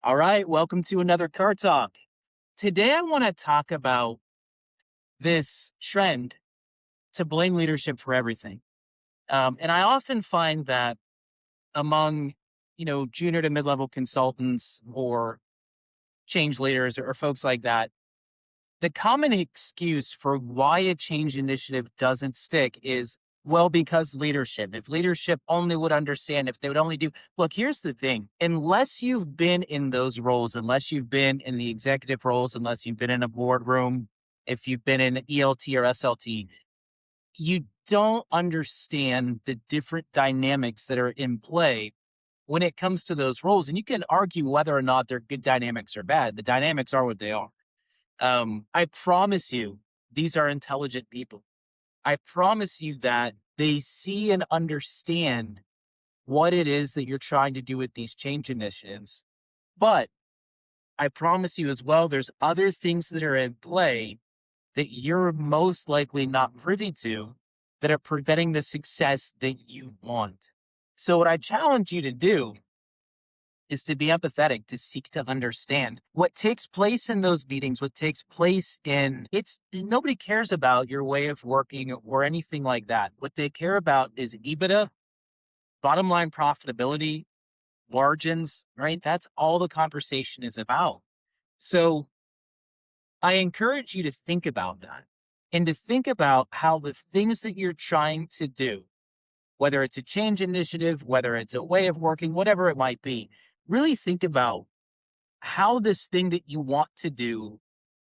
All right, welcome to another Car Talk. Today, I want to talk about this trend to blame leadership for everything. And I often find that among, junior to mid-level consultants or change leaders or folks like that, the common excuse for why a change initiative doesn't stick is, well, because leadership. If leadership only would understand, if they would only do, look, here's the thing. Unless you've been in those roles, unless you've been in the executive roles, unless you've been in a boardroom, if you've been in ELT or SLT, you don't understand the different dynamics that are in play when it comes to those roles. And you can argue whether or not they're good dynamics or bad. The dynamics are what they are. I promise you, these are intelligent people. I promise you that they see and understand what it is that you're trying to do with these change initiatives. But I promise you as well, there's other things that are in play that you're most likely not privy to that are preventing the success that you want. So, what I challenge you to do is to be empathetic, to seek to understand what takes place in those meetings, what takes place in nobody cares about your way of working or anything like that. What they care about is EBITDA, bottom line profitability, margins, right? That's all the conversation is about. So I encourage you to think about that and to think about how the things that you're trying to do, whether it's a change initiative, whether it's a way of working, whatever it might be, really think about how this thing that you want to do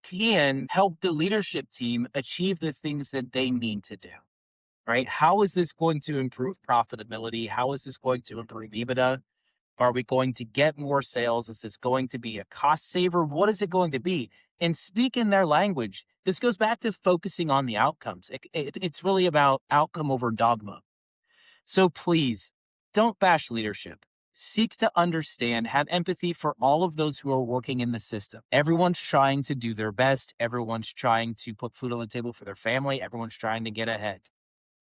can help the leadership team achieve the things that they need to do, right? How is this going to improve profitability? How is this going to improve EBITDA? Are we going to get more sales? Is this going to be a cost saver? What is it going to be? And speak in their language. This goes back to focusing on the outcomes. It's really about outcome over dogma. So please don't bash leadership. Seek to understand, have empathy for all of those who are working in the system. Everyone's trying to do their best. Everyone's trying to put food on the table for their family. Everyone's trying to get ahead.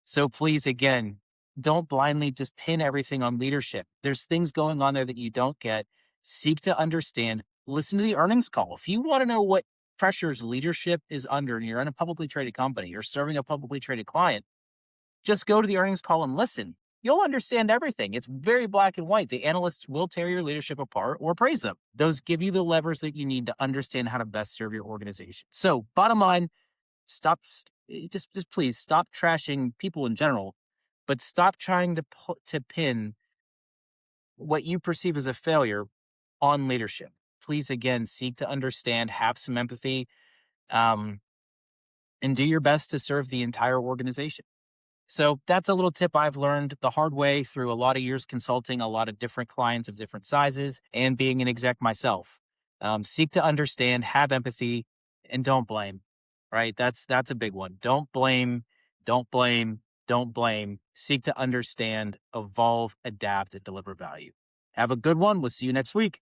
So please, again, don't blindly just pin everything on leadership. There's things going on there that you don't get. Seek to understand. Listen to the earnings call. If you want to know what pressures leadership is under and you're in a publicly traded company, you're serving a publicly traded client, just go to the earnings call and listen. You'll understand everything. It's very black and white. The analysts will tear your leadership apart or praise them. Those give you the levers that you need to understand how to best serve your organization. So bottom line, stop, just please stop trashing people in general, but stop trying to pin what you perceive as a failure on leadership. Please, again, seek to understand, have some empathy, um, and do your best to serve the entire organization. So that's a little tip I've learned the hard way through a lot of years consulting a lot of different clients of different sizes and being an exec myself. Seek to understand, have empathy, and don't blame. Right? That's a big one. Don't blame, don't blame, don't blame. Seek to understand, evolve, adapt, and deliver value. Have a good one. We'll see you next week.